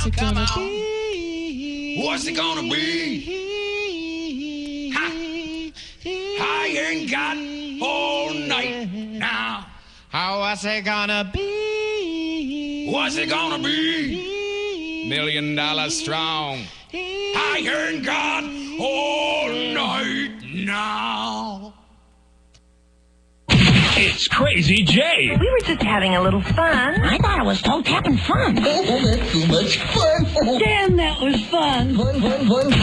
What's it gonna be? What's it gonna be? Ha! I ain't got all night now. How what's it gonna be? What's it gonna be? $1 million strong. I ain't got all night now. It's Crazy Jay. We were just having a little fun. I thought it was toe-tapping fun. Oh, that's too much fun. Damn, that was fun. Fun.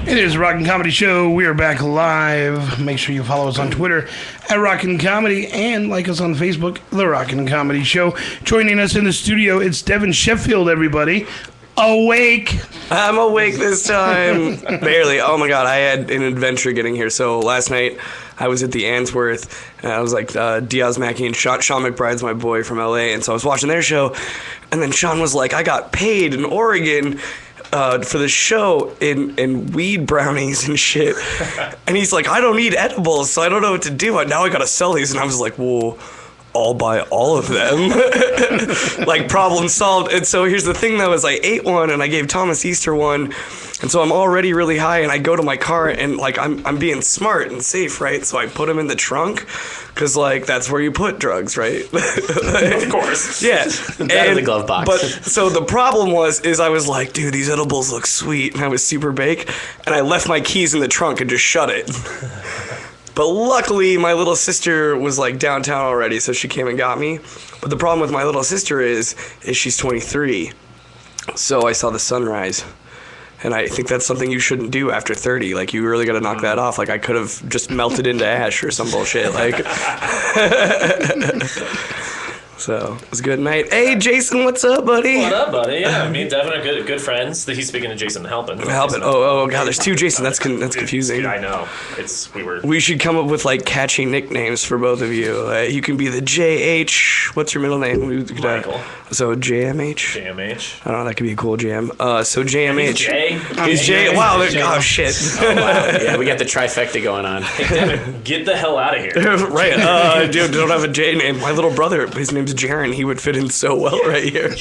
It is Rockin' Comedy Show. We are back live. Make sure you follow us on Twitter at Rockin' Comedy and like us on Facebook, The Rockin' Comedy Show. Joining us in the studio, it's Devin Sheffield, everybody. Awake. I'm awake this time. Barely. Oh my god, I had an adventure getting here. So last night I was at the Answorth and I was like Diaz Mackey and Sean McBride's my boy from LA, and so I was watching their show, and then Sean was like, I got paid in Oregon for the show in weed brownies and shit. And he's like, I don't eat edibles, so I don't know what to do. Now I gotta sell these. And I was like, well, I'll buy all of them. Like, problem solved. And so here's the thing though, is I ate one and I gave Thomas Easter one, and so I'm already really high, and I go to my car and like I'm being smart and safe, right? So I put them in the trunk, because like that's where you put drugs, right? Of course. Yeah. Out of the glove box. But so the problem is I was like, dude, these edibles look sweet, and I was super baked, and I left my keys in the trunk and just shut it. But luckily, my little sister was like downtown already, so she came and got me. But the problem with my little sister is she's 23. So I saw the sunrise. And I think that's something you shouldn't do after 30. Like, you really got to knock that off. Like, I could have just melted into ash or some bullshit. Like, so it was a good night. Hey, Jason, what's up, buddy? What up, buddy? Yeah, me and Devin are good friends. He's speaking to Jason Halpin. Oh, God, there's two Jason. That's confusing. Dude, I know. We should come up with, like, catchy nicknames for both of you. You can be the JH. What's your middle name? Michael. So JMH? JMH. I don't know, that could be a cool jam. So JMH. Jay? Is Jay? Wow, oh, shit. Oh, wow. Yeah, we got the trifecta going on. Hey, Devin, get the hell out of here. Right. Dude, don't have a J name. My little brother, his name's Jaren. He would fit in so well right here.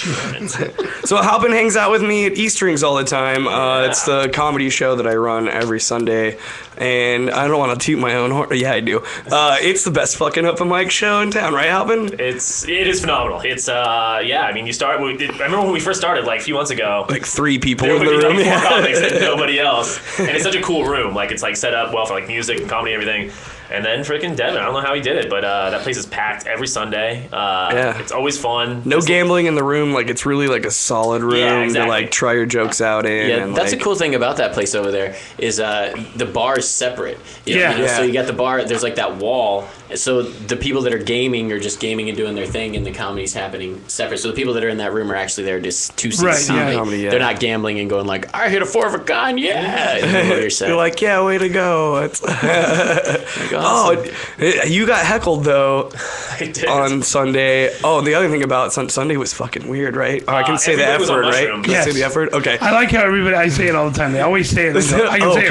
So Halpin hangs out with me at Easterings all the time. It's the comedy show that I run every Sunday. And I don't want to toot my own horn. Yeah, I do. It's the best fucking open mic show in town, right, Halpin? It is phenomenal. It's yeah. I mean, I remember when we first started, like a few months ago. Like 3 people there in would the be room. Like 4 comics and nobody else. And it's such a cool room. Like, it's like set up well for like music and comedy and everything. And then freaking Devin, I don't know how he did it, but that place is packed every Sunday. Yeah. It's always fun. No gambling in the room. Like, it's really like a solid room to like try your jokes out in. Yeah, and, that's like, a cool thing about that place over there is the bar is separate. Yeah. So you got the bar, there's like that wall. So the people that are gaming are just gaming and doing their thing, and the comedy's happening separate. So the people that are in that room are actually there just to see the comedy. They're not gambling and going like, I hit a 4 of a gun, yeah. You're like, yeah, way to go. It's like, awesome. Oh, you got heckled though I did. on Sunday. Oh, the other thing about Sunday was fucking weird, right? Oh, I can say the F word, right? Can I say the F word? Okay. I like how I say it all the time. They always say it. I can say it,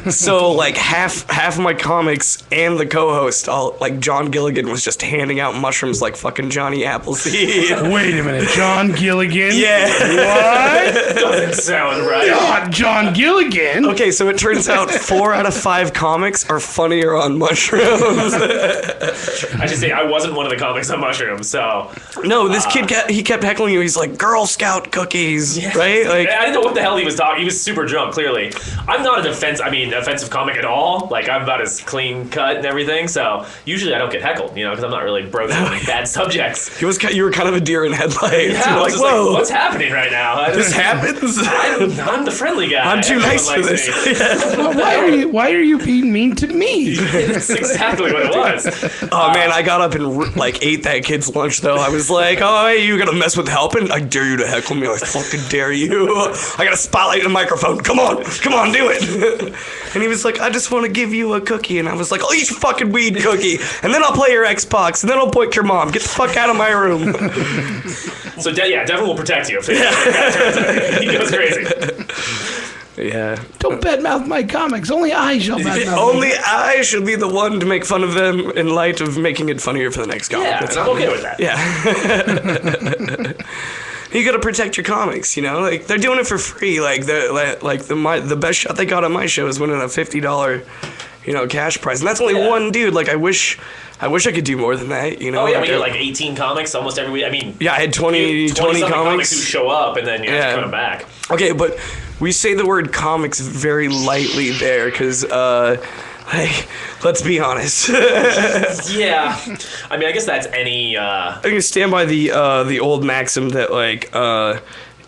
right? So like half of my comics and the co-host, like John Gilligan was just handing out mushrooms like fucking Johnny Appleseed. Wait a minute, John Gilligan? Yeah. What? Doesn't sound right. God, John Gilligan? Okay, so it turns out 4 out of 5 comics are funnier on mushrooms. I should say I wasn't one of the comics on mushrooms, so. No, this kid kept heckling you. He's like, Girl Scout cookies, right? Like, I didn't know what the hell he was talking. He was super drunk, clearly. I'm not an offensive comic at all. Like, I'm about as clean cut and everything, so usually I don't get heckled, because I'm not really broken with bad subjects. You were kind of a deer in headlights. Yeah, You're like, whoa. what's happening right now? This happens? I'm the friendly guy. I'm too nice for this. Why are you being mean to me? That's exactly what it was. Oh man, I got up and like ate that kid's lunch though. I was like, oh, hey, you gonna mess with Halpin? I dare you to heckle me. I fucking dare you. I got a spotlight and a microphone. Come on, do it. And he was like, I just want to give you a cookie. And I was like, I'll eat your fucking weed cookie. And then I'll play your Xbox. And then I'll boink your mom. Get the fuck out of my room. So Devin will protect you. If he goes crazy. Yeah. Don't badmouth my comics. Only I shall badmouth them. Only I should be the one to make fun of them in light of making it funnier for the next comic. Yeah, and I'm okay with that. Yeah. You got to protect your comics, you know? Like, they're doing it for free. Like, the best shot they got on my show is winning a $50, cash prize. And that's only one dude. Like, I wish I could do more than that, you know? Oh, yeah, we get like 18 comics almost every week. I mean... Yeah, I had 20 comics who show up, and then you have to come back. Okay, but we say the word comics very lightly there, because, let's be honest. Yeah. I mean, I guess that's any... I can stand by the old maxim that, like,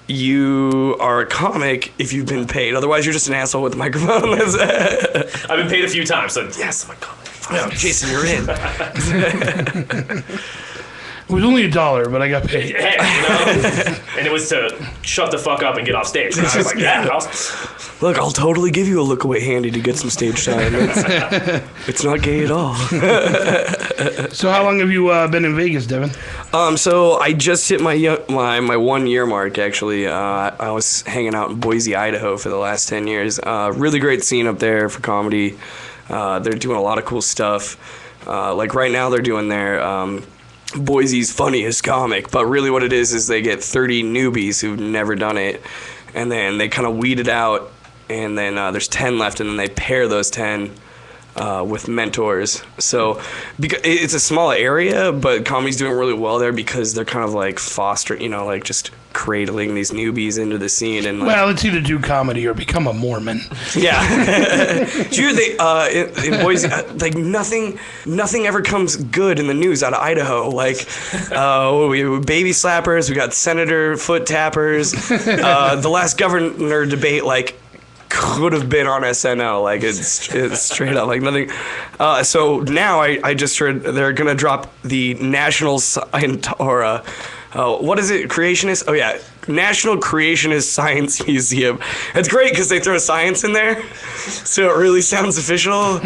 you are a comic if you've been paid. Otherwise, you're just an asshole with a microphone. I've been paid a few times, so yes, I'm a comic. Oh, Jason, you're in. It was only $1, but I got paid. And it was to shut the fuck up and get off stage. And I was like, Look, I'll totally give you a look away handy to get some stage time. It's not gay at all. So how long have you been in Vegas, Devin? So I just hit my 1 year mark, actually. I was hanging out in Boise, Idaho for the last 10 years. Really great scene up there for comedy. They're doing a lot of cool stuff. Like right now they're doing their Boise's funniest comic, but really what it is they get 30 newbies who've never done it, and then they kind of weed it out, and then there's 10 left, and then they pair those 10 with mentors. So because it's a small area, but comedy's doing really well there because they're kind of like fostering, like just cradling these newbies into the scene. And like, well, it's either do comedy or become a Mormon. Yeah. Dude, in Boise, like nothing ever comes good in the news out of Idaho. Like, we baby slappers, we got senator foot tappers. The last governor debate, like, could have been on SNL. Like, it's straight up like nothing. So now I just heard they're gonna drop the National what is it? Creationist? Oh yeah, National Creationist Science Museum. It's great because they throw science in there, so it really sounds official.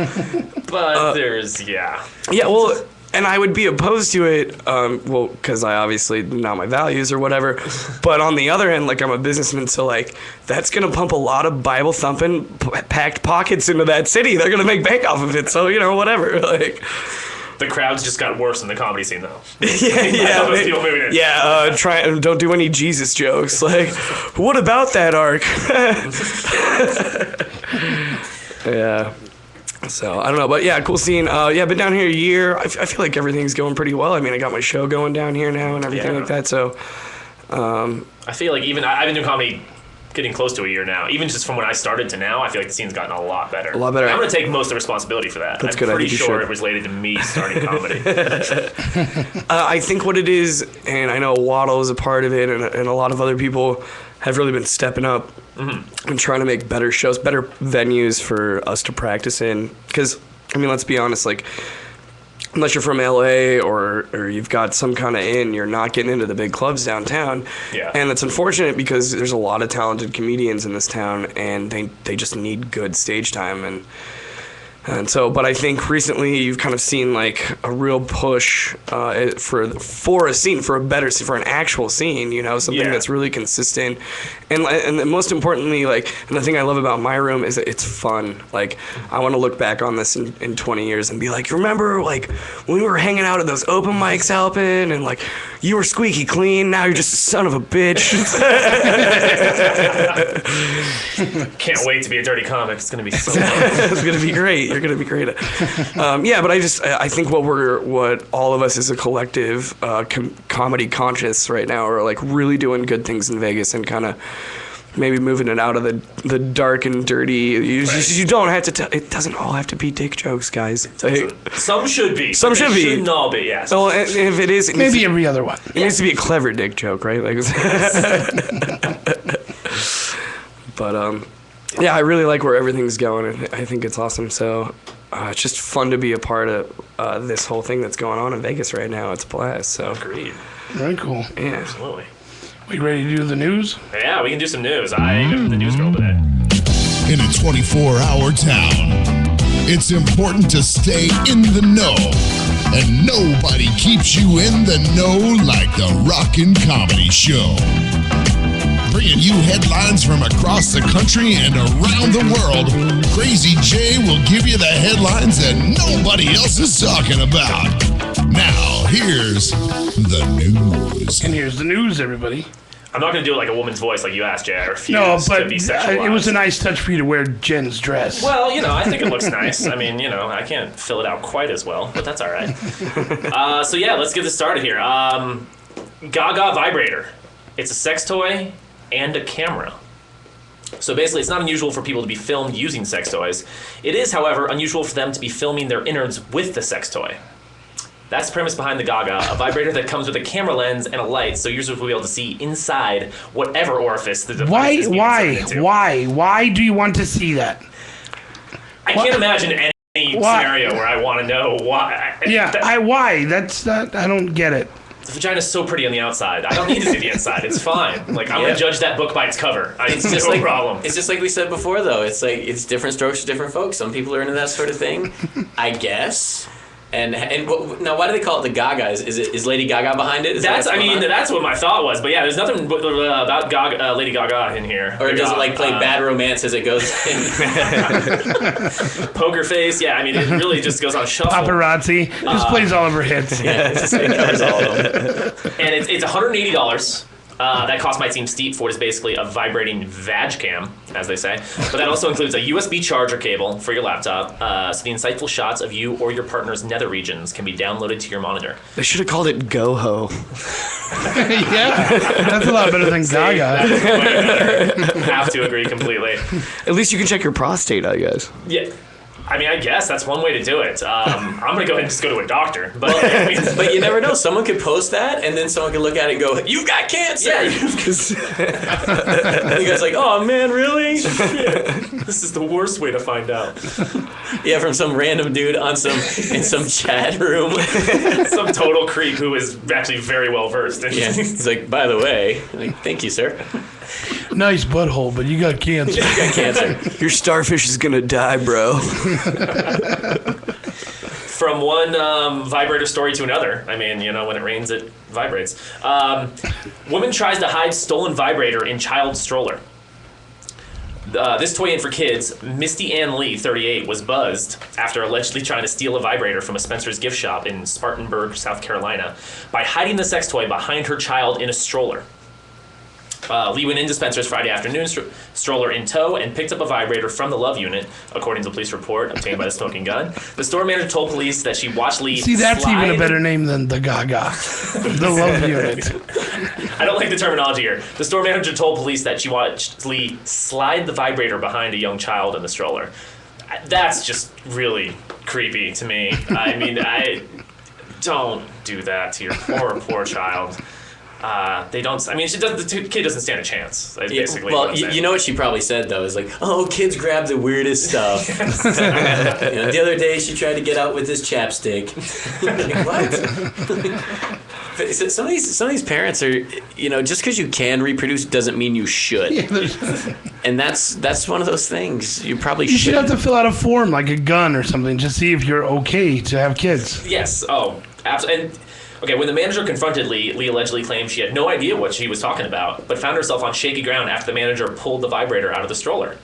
But there's Yeah, well, and I would be opposed to it, because I obviously not my values or whatever. But on the other end, like, I'm a businessman, so like that's gonna pump a lot of Bible thumping, packed pockets into that city. They're gonna make bank off of it. So whatever. Like, the crowds just got worse in the comedy scene, though. Don't do any Jesus jokes. Like, what about that arc? Yeah. So, I don't know, but yeah, cool scene. I've been down here a year. I feel like everything's going pretty well. I mean, I got my show going down here now and everything like that, so... I feel like I've been doing comedy getting close to a year now. Even just from when I started to now, I feel like the scene's gotten a lot better. A lot better. I'm going to take most of the responsibility for that. That's I'm good. pretty sure it was related to me starting comedy. I think what it is, and I know Waddle is a part of it, and a lot of other people have really been stepping up and trying to make better shows, better venues for us to practice in. Because, I mean, let's be honest, like, unless you're from LA or you've got some kind of you're not getting into the big clubs downtown. Yeah. And it's unfortunate because there's a lot of talented comedians in this town, and they just need good stage time. And so, but I think recently you've kind of seen like a real push for a scene, for an actual scene, something that's really consistent, and most importantly, like, and the thing I love about my room is that it's fun. Like, I want to look back on this in 20 years and be like, remember like when we were hanging out at those open mics helping, and like you were squeaky clean, now you're just a son of a bitch. Can't wait to be a dirty comic. It's gonna be so fun. It's gonna be great. You're gonna be great at but I think what all of us as a collective comedy conscious right now are like really doing good things in Vegas and kind of maybe moving it out of the dark and dirty. You don't have to it doesn't all have to be dick jokes, guys. Some should be. Some should be. Shouldn't all be, yes. Well, and if it is, maybe every other one. It needs to be a clever dick joke, right? Like, but I really like where everything's going, and I think it's awesome. So it's just fun to be a part of this whole thing that's going on in Vegas right now. It's a blast. So agreed. Very cool. Yeah, absolutely. We ready to do the news? Yeah, we can do some news. I am the news girl today. In a 24-hour town, it's important to stay in the know, and nobody keeps you in the know like the Rockin' Comedy Show. Bringing you headlines from across the country and around the world, Crazy J will give you the headlines that nobody else is talking about. Now, here's the news. And here's the news, everybody. I'm not going to do it like a woman's voice like you asked, Jay. I refuse No, to but be sexualized. it was a nice touch for you to wear Jen's dress. Well, I think it looks nice. I mean, I can't fill it out quite as well, but that's all right. So yeah, let's get this started here. Gaga vibrator. It's a sex toy and a camera. So basically, it's not unusual for people to be filmed using sex toys. It is, however, unusual for them to be filming their innards with the sex toy. That's the premise behind the Gaga, a vibrator that comes with a camera lens and a light, so users will be able to see inside whatever orifice the device is being inserted into. Why do you want to see that? I can't imagine any scenario where I want to know why. Why? That's not. I don't get it. The vagina's so pretty on the outside. I don't need to see the inside. It's fine. Like, I'm gonna judge that book by its cover. It's just no problem. It's just like we said before, though. It's like it's different strokes for different folks. Some people are into that sort of thing, I guess. And now, why do they call it the Gaga? Is Lady Gaga behind it? That's what my thought was. But yeah, there's nothing about Lady Gaga in here. Or does it like play Bad Romance as it goes in? Poker Face. Yeah, I mean, it really just goes on shuffle. Paparazzi. Just plays all of her hits. It covers all of them. And it's $180. That cost might seem steep for what is basically a vibrating vag cam, as they say. But that also includes a USB charger cable for your laptop, so the insightful shots of you or your partner's nether regions can be downloaded to your monitor. They should have called it GoHo. Yeah, that's a lot better than Gaga. Have to agree completely. At least you can check your prostate, I guess. Yeah. I mean, I guess that's one way to do it. I'm going to go ahead and just go to a doctor. But, but you never know. Someone could post that, and then someone could look at it and go, "You've got cancer!" Yeah. And you guys like, "Oh, man, really?" This is the worst way to find out. Yeah, from some random dude in some chat room. Some total creep who is actually very well versed. Yeah, he's like, "By the way," like, "Thank you, sir." Nice butthole, but you got cancer. You got cancer. Your starfish is gonna die, bro. From one vibrator story to another. I mean, when it rains, it vibrates. Woman tries to hide stolen vibrator in child stroller. This toy in for kids, Misty Ann Lee, 38, was buzzed after allegedly trying to steal a vibrator from a Spencer's gift shop in Spartanburg, South Carolina, by hiding the sex toy behind her child in a stroller. Lee went into Spencer's Friday afternoon, stroller in tow, and picked up a vibrator from the Love Unit, according to the police report obtained by the Smoking Gun. The store manager told police that she watched Lee that's even a better name than the Gaga. The Love Unit. I don't like the terminology here. The store manager told police that she watched Lee slide the vibrator behind a young child in the stroller. That's just really creepy to me. I mean, don't do that to your poor child. They don't. I mean, the kid doesn't stand a chance. Basically. Well, you know what she probably said though is like, "Oh, kids grab the weirdest stuff." The other day she tried to get out with this chapstick. Like, what? Some of these parents are, just because you can reproduce doesn't mean you should. And that's one of those things. You probably should have to fill out a form like a gun or something to see if you're okay to have kids. Yes. Oh, absolutely. And okay, when the manager confronted Lee allegedly claimed she had no idea what she was talking about, but found herself on shaky ground after the manager pulled the vibrator out of the stroller.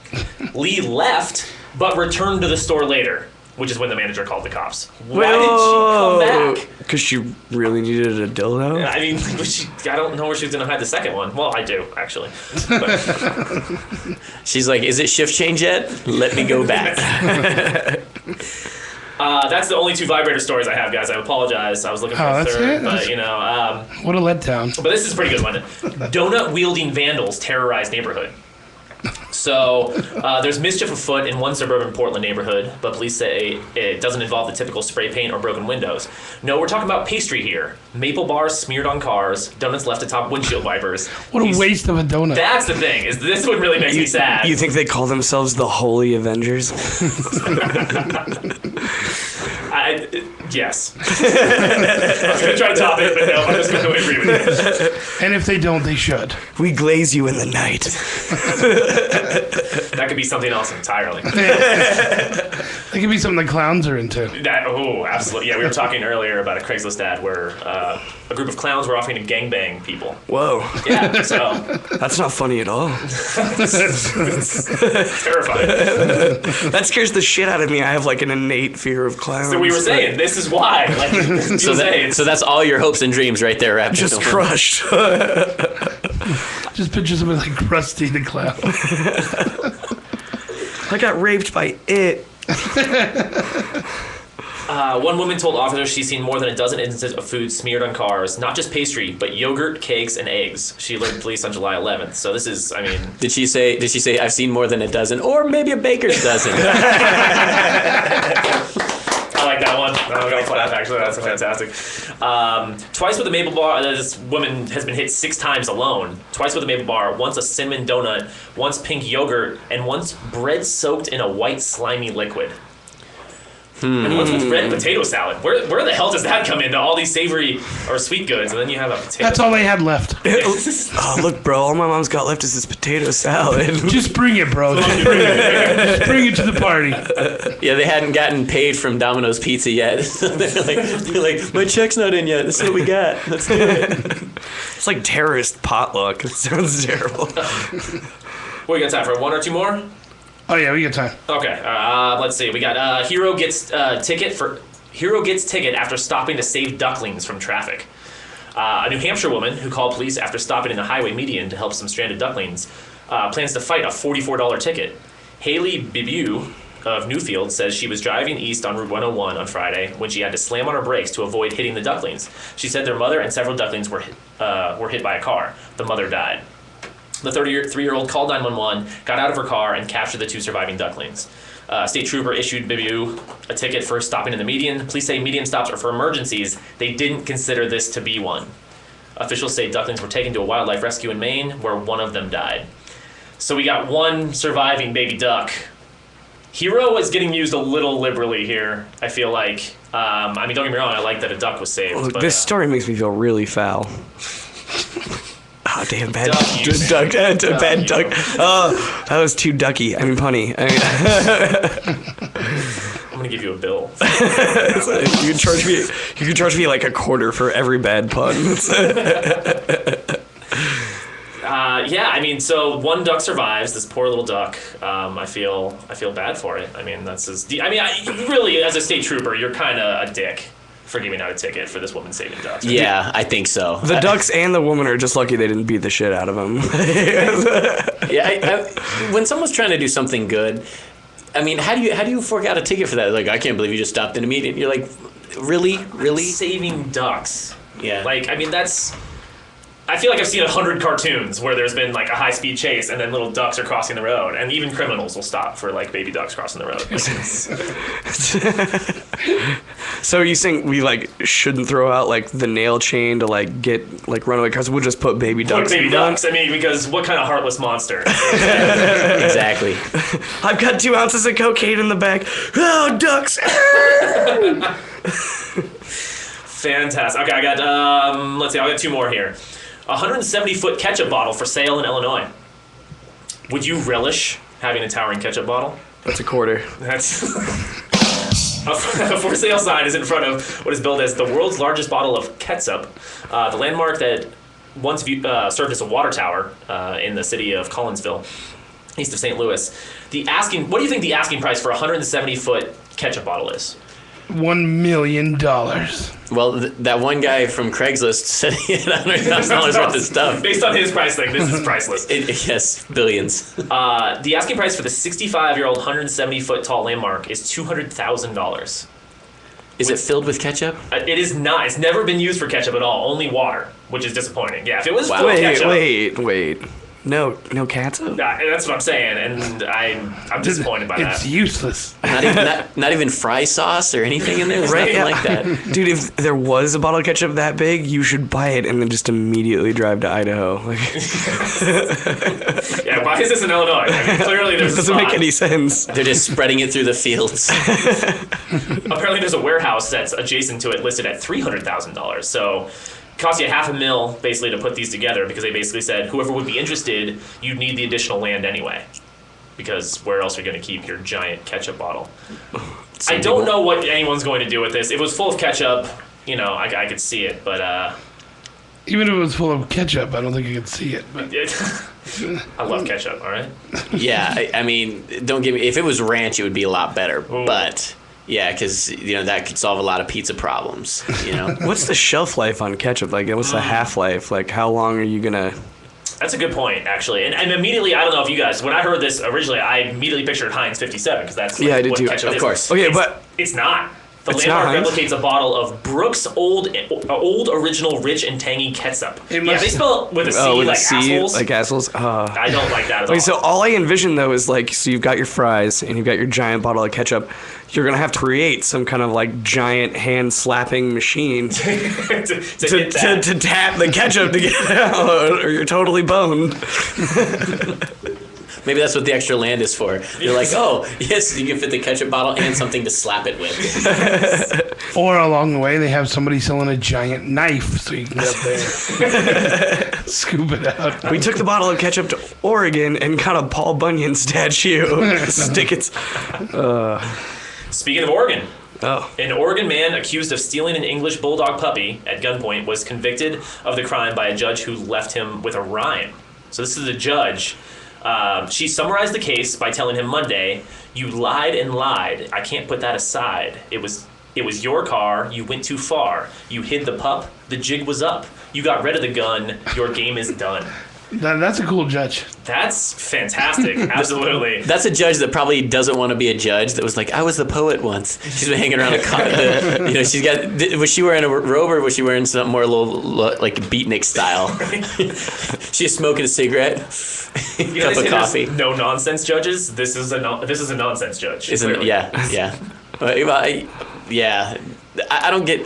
Lee left, but returned to the store later, which is when the manager called the cops. Why did she come back? Because she really needed a dildo? I mean, I don't know where she was going to hide the second one. Well, I do, actually. But she's like, "Is it shift change yet? Let me go back." That's the only two vibrator stories I have, guys. I apologize. I was looking for a third, but what a letdown. But this is a pretty good one. Donut-wielding vandals terrorize neighborhood. So there's mischief afoot in one suburban Portland neighborhood, but police say it doesn't involve the typical spray paint or broken windows. No, we're talking about pastry here. Maple bars smeared on cars, donuts left atop windshield wipers. What a waste of a donut. That's the thing. Is this what really makes me sad. You think they call themselves the Holy Avengers? Yes. I was going to try to top it, but no, I'm just going to agree with you. And if they don't, they should. We glaze you in the night. That could be something else entirely. It could be something the clowns are into. Absolutely. Yeah, we were talking earlier about a Craigslist ad where a group of clowns were offering to gangbang people. Whoa. Yeah, so. That's not funny at all. It's terrifying. That scares the shit out of me. I have like an innate fear of clowns. So we were saying, this this is why. Like, so that's all your hopes and dreams right there, wrapped just crushed. Just picture somebody like Krusty the Clown. I got raped by it. One woman told officers she's seen more than a dozen instances of food smeared on cars, not just pastry, but yogurt, cakes, and eggs. She alerted police on July 11th. So this is, I mean... Did she say, I've seen more than a dozen, or maybe a baker's dozen? I like that one. I'm going to laugh, actually. That's fantastic. Twice with a maple bar. This woman has been hit 6 times alone. Twice with a maple bar. Once a cinnamon donut. Once pink yogurt. And once bread soaked in a white slimy liquid. And once with bread and potato salad. Where the hell does that come into all these savory or sweet goods? And then you have a potato. That's all they had left. Oh, look, bro. All my mom's got left is this potato salad. Just bring it, bro. Just bring it. Just bring it to the party. Yeah, they hadn't gotten paid from Domino's Pizza yet. they're like, my check's not in yet. This is what we got. Let's do it. It's like terrorist potluck. It sounds terrible. What do you got time for? 1 or 2 more? Oh yeah, we got time. Okay, let's see. We got Hero gets ticket after stopping to save ducklings from traffic. A New Hampshire woman who called police after stopping in the highway median to help some stranded ducklings plans to fight a $44 ticket. Haley Bibu of Newfield says she was driving east on Route 101 on Friday when she had to slam on her brakes to avoid hitting the ducklings. She said their mother and several ducklings were hit by a car. The mother died. The 33-year-old called 911, got out of her car, and captured the 2 surviving ducklings. State trooper issued Bibu a ticket for stopping in the median. Police say median stops are for emergencies. They didn't consider this to be one. Officials say ducklings were taken to a wildlife rescue in Maine, where one of them died. So we got one surviving baby duck. Hero is getting used a little liberally here, I feel like. I mean, don't get me wrong, I like that a duck was saved. Well, but, this story makes me feel really foul. Oh, damn, bad duck. Bad duck. Oh, that was too ducky. I mean, punny. I'm going to give you a bill. You can charge me like a quarter for every bad pun. Yeah, I mean, so one duck survives. This poor little duck. I feel bad for it. I mean, really, as a state trooper, you're kind of a dick for giving out a ticket for this woman saving ducks. Yeah, I think so. The ducks and the woman are just lucky they didn't beat the shit out of him. Yeah, when someone's trying to do something good, I mean, how do you fork out a ticket for that? Like, I can't believe you just stopped in a meeting. You're like, really? Saving ducks. Yeah. Like, I mean, I feel like I've seen 100 cartoons where there's been like a high-speed chase and then little ducks are crossing the road, and even criminals will stop for like baby ducks crossing the road. So you think we like shouldn't throw out like the nail chain to like get like runaway cars? We'll just put baby ducks. Put baby ducks. I mean, because what kind of heartless monster? Exactly. I've got 2 ounces of cocaine in the bag. Oh, ducks! Fantastic. Okay, I got let's see. I got 2 more here. A 170-foot ketchup bottle for sale in Illinois. Would you relish having a towering ketchup bottle? That's a quarter. That's a for sale sign is in front of what is billed as the world's largest bottle of ketchup. The landmark that once served as a water tower in the city of Collinsville, east of St. Louis. What do you think the asking price for a 170-foot ketchup bottle is? $1 million. Well, that one guy from Craigslist said he had $100,000 worth of stuff. Based on his price tag, this is priceless. Yes, billions. The asking price for the 65-year-old 170-foot tall landmark is $200,000. Is it filled with ketchup? It is not. It's never been used for ketchup at all. Only water, which is disappointing. Yeah, if it was full of ketchup... Wait. No ketchup? That's what I'm saying, and I'm disappointed by that. It's useless. Not even fry sauce or anything in there? There's nothing like that. Dude, if there was a bottle of ketchup that big, you should buy it and then just immediately drive to Idaho. Yeah, why is this in Illinois? I mean, clearly there's It doesn't make any sense. They're just spreading it through the fields. Apparently there's a warehouse that's adjacent to it listed at $300,000, so... cost you $500,000 basically to put these together because they basically said whoever would be interested, you'd need the additional land anyway. Because where else are you going to keep your giant ketchup bottle? I don't know what anyone's going to do with this. If it was full of ketchup, I could see it, but... Even if it was full of ketchup, I don't think you could see it. But I love ketchup, all right? Yeah, I mean, don't give me... If it was ranch, it would be a lot better, but... Yeah, because that could solve a lot of pizza problems. What's the shelf life on ketchup? Like, what's the half-life? Like, how long are you gonna... That's a good point, actually. And immediately, I don't know if you guys, when I heard this originally, I immediately pictured Heinz 57, because that's I did what too. ketchup is. Of course. Okay, but... It's not. The It's landmark not Heinz? replicates a bottle of Brooks old original rich and tangy ketchup. It Yeah, must- they spell it with a C, with like a C, assholes. like assholes. I don't like that at all. Okay, so all I envision though is like, so you've got your fries and you've got your giant bottle of ketchup. You're gonna have to create some kind of like giant hand slapping machine to hit that. to tap the ketchup to get it out, or you're totally boned. Maybe that's what the extra land is for. You're like, oh, yes, you can fit the ketchup bottle and something to slap it with. Or along the way, they have somebody selling a giant knife so you can get up there, scoop it out. We took the bottle of ketchup to Oregon and got a Paul Bunyan statue. Stick it. Speaking of Oregon, Oh. an Oregon man accused of stealing an English bulldog puppy at gunpoint was convicted of the crime by a judge who left him with a rhyme. So this is a judge. She summarized the case by telling him Monday, "You lied and lied. I can't put that aside. It was your car. You went too far. You hid the pup. The jig was up. You got rid of the gun. Your game is done." That's a cool judge. That's fantastic. Absolutely. That's a judge that probably doesn't want to be a judge. That was like, I was the poet once. She's been hanging around a car. She's got. Was she wearing a robe or was she wearing something more like beatnik style? She's smoking a cigarette, cup of coffee. No nonsense judges. This is a nonsense judge. Yeah. Yeah. I don't get.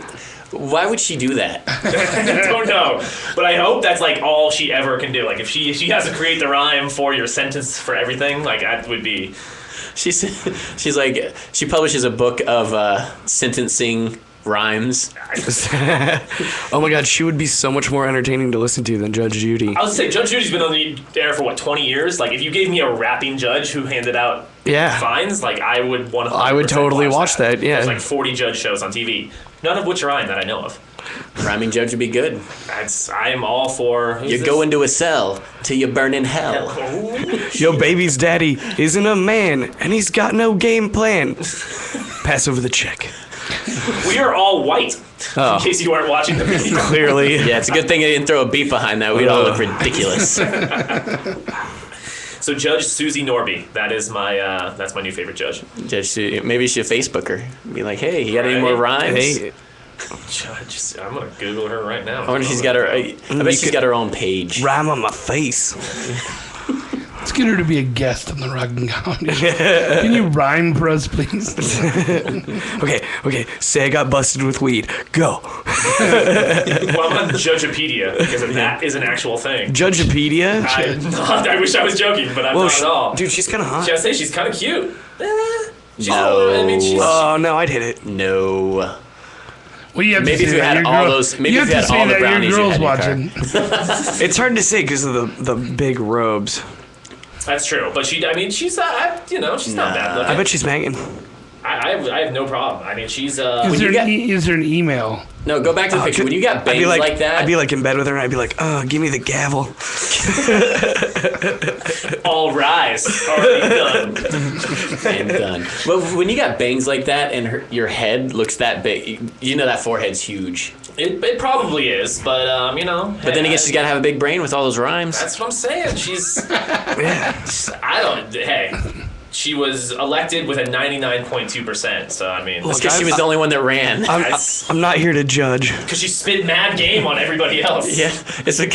Why would she do that? I don't know, but I hope that's like all she ever can do. Like if she has to create the rhyme for your sentence for everything, like that would be. She's like, she publishes a book of sentencing rhymes. Oh my God, she would be so much more entertaining to listen to than Judge Judy. I was gonna say Judge Judy's been on the air for 20 years. Like if you gave me a rapping judge who handed out fines, like I would 100%. I would totally watch that. Yeah, there's like 40 judge shows on TV, none of which rhyme that I know of. Rhyming judge would be good. I am all for. You go into a cell till you burn in hell. Your baby's daddy isn't a man, and he's got no game plan. Pass over the check. We are all white. Oh. In case you weren't watching the video. Clearly. Yeah, it's a good thing I didn't throw a beat behind that. We'd all look ridiculous. So Judge Susie Norby, that's my new favorite judge. Maybe you should Facebook her. Be like, hey, you got any more rhymes? Hey. Judge, I'm gonna Google her right now. I wonder if she's got her. I bet she's got her own page. Rhyme on my face. Let's get her to be a guest on the Rock and Comedy. Can you rhyme for us, please? Okay. Say I got busted with weed. Go. Well, I'm on Judgepedia because that is an actual thing. Judgepedia? I wish I was joking, but I'm not at all. Dude, she's kind of hot. Should I say she's kind of cute? Oh, no, I'd hit it. No. Well, you have maybe to say if you that had your all girl, those, maybe you if have you to had say all the that brownies your you girl's had in your watching. It's hard to say because of the big robes. That's true, but she's not bad looking. I bet she's banging. I have no problem. I mean, she's. Is there an email? No, go back to the picture. When you got bangs like that, I'd be like in bed with her, and I'd be like, give me the gavel. All rise. Already done. And done. Well, when you got bangs like that and your head looks that big, that forehead's huge. It probably is, but But then again, she's got to have a big brain with all those rhymes. That's what I'm saying. She's. Yeah. She was elected with a 99.2%. So I mean, that's because she was the only one that ran. I'm not here to judge. Because she spit mad game on everybody else. Yeah, it's like.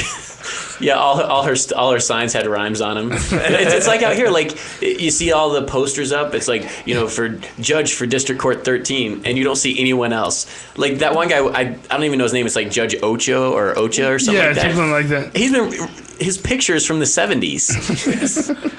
Yeah, all her signs had rhymes on them. It's like out here, like you see all the posters up. It's like for judge for District Court 13, and you don't see anyone else. Like that one guy, I don't even know his name. It's like Judge Ocho or something like that. Yeah, something like that. His picture's from the 70s.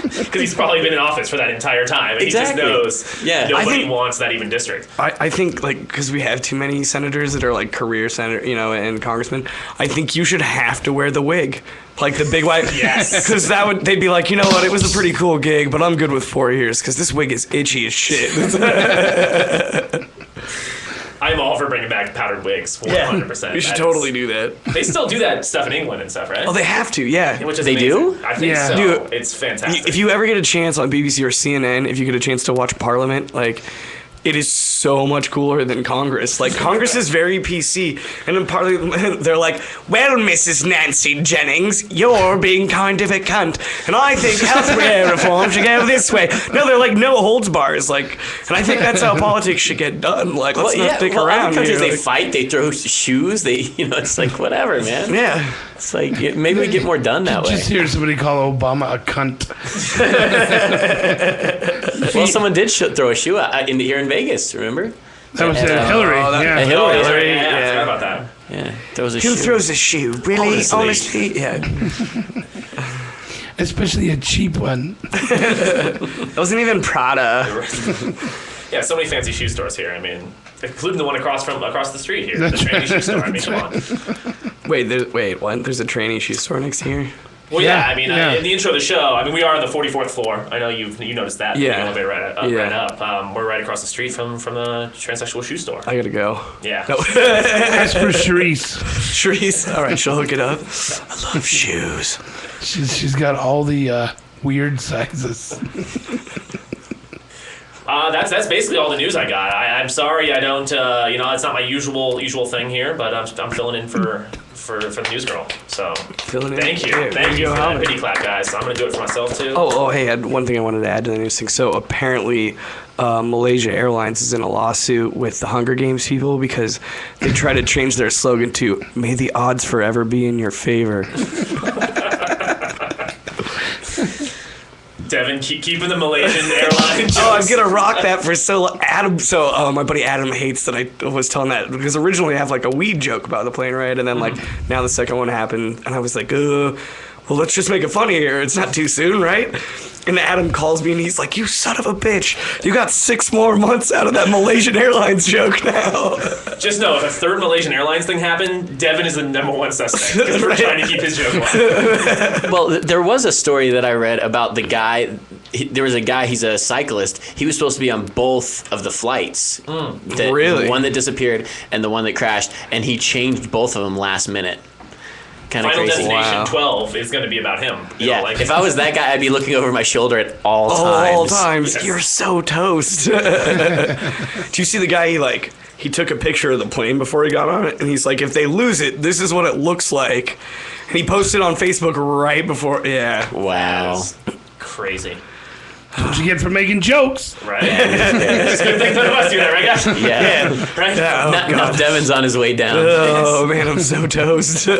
Because he's probably been in office for that entire time, and exactly. He just knows nobody wants that even district. I think because we have too many senators that are like career senator, and congressmen. I think you should have to wear the wig. Like the big white, yes, because they'd be like, you know what, it was a pretty cool gig, but I'm good with 4 years because this wig is itchy as shit. I'm all for bringing back powdered wigs, 100%. You should totally do that. They still do that stuff in England and stuff, right? Oh, they have to, yeah. Which is they amazing. do? I think so. Dude, it's fantastic. If you ever get a chance on BBC or CNN, if you get a chance to watch Parliament, like it is so much cooler than Congress. Like, Congress is very PC, and in Parliament, they're like, well, Mrs. Nancy Jennings, you're being kind of a cunt, and I think healthcare reform should go this way. No, they're like, no holds bars, like, and I think that's how politics should get done. Like, let's not stick around. Other countries, here. they fight, they throw shoes, it's like, whatever, man. Yeah. It's like, maybe we get more done that way. Just hear somebody call Obama a cunt. Well, someone did throw a shoe out here in Vegas, remember? That was Hillary. Yeah. Hillary. Yeah, I forgot about that. Yeah, there was a shoe. Who throws a shoe? Really? Honestly? Yeah. Especially a cheap one. It wasn't even Prada. Yeah, so many fancy shoe stores here. I mean, including the one across the street here, the tranny shoe store. I mean, come on. Wait, what? There's a tranny shoe store next to here? Well, yeah. I mean, in the intro of the show, I mean, we are on the 44th floor. I know you noticed that. Yeah. The elevator right up. We're right across the street from the transsexual shoe store. I gotta go. Yeah. No. Ask for Charisse. Charisse. All right, she'll hook it up. I love shoes. She's got all the weird sizes. That's basically all the news I got. I'm sorry I don't. It's not my usual thing here, but I'm filling in for the news girl. So thank you for that pity clap, guys. So I'm gonna do it for myself too. Hey, I had one thing I wanted to add to the news thing. So apparently, Malaysia Airlines is in a lawsuit with the Hunger Games people because they try to change their slogan to "May the odds forever be in your favor." Devin, keeping the Malaysian airline jokes. I'm gonna rock that for Adam. So my buddy Adam hates that I was telling that because originally I have like a weed joke about the plane ride, and then like now the second one happened, and I was like, well, let's just make it funny here. It's not too soon, right? And Adam calls me and he's like, you son of a bitch, you got 6 more months out of that Malaysian Airlines joke now. Just know, if a third Malaysian Airlines thing happened, Devin is the #1 suspect because we're trying to keep his joke alive. Well, there was a story that I read about the guy. There was a guy, he's a cyclist. He was supposed to be on both of the flights. Really? The one that disappeared and the one that crashed, and he changed both of them last minute. Kind of Final crazy. Destination 12 is going to be about him. If I was that guy, I'd be looking over my shoulder at all times. All times. Yes. You're so toast. Do you see the guy, he took a picture of the plane before he got on it, and he's like, if they lose it, this is what it looks like. And he posted on Facebook right before, Wow. Crazy. That's what you get for making jokes. Right. It's a good thing none of us do that, right, guys? Yeah. Right? Now Devin's on his way down. Oh, man, I'm so toast. You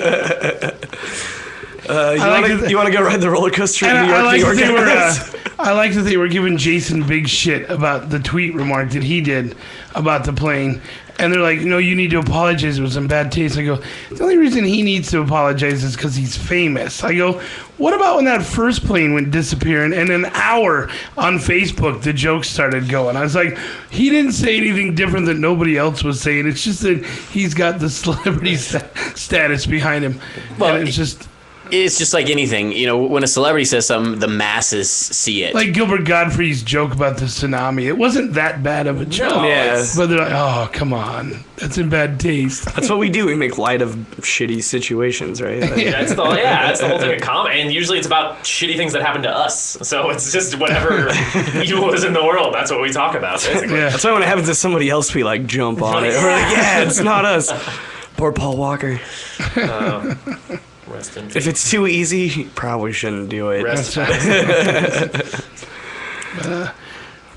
want to go ride the roller coaster in New York? I like that they were giving Jason big shit about the tweet remark that he did about the plane. And they're like, no, you need to apologize. It was in bad taste. I go, the only reason he needs to apologize is because he's famous. I go, what about when that first plane went disappearing and an hour on Facebook the jokes started going? I was like, he didn't say anything different than nobody else was saying. It's just that he's got the celebrity status behind him. Well, and it's just like anything. When a celebrity says something, the masses see it. Like Gilbert Gottfried's joke about the tsunami. It wasn't that bad of a joke. No, but they're like, oh, come on. That's in bad taste. That's what we do. We make light of shitty situations, right? That's the whole thing of comedy. And usually it's about shitty things that happen to us. So it's just whatever evil is in the world. That's what we talk about, basically. Yeah. That's why when it happens to somebody else, we jump on it. We're like, it's not us. Poor Paul Walker. If it's too easy, you probably shouldn't do it. We're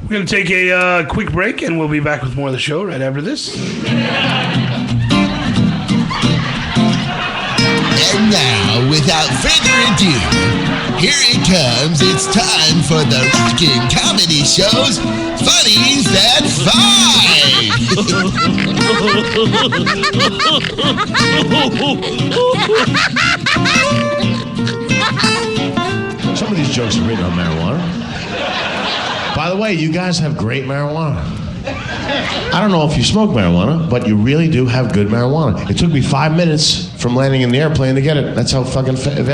going to take a quick break, and we'll be back with more of the show right after this. And now, without further ado, here it comes. It's time for the Rockin' Comedy Show's Funnies That Some of these jokes are written on marijuana. By the way, you guys have great marijuana. I don't know if you smoke marijuana, but you really do have good marijuana. It took me 5 minutes from landing in the airplane to get it. That's how fucking available.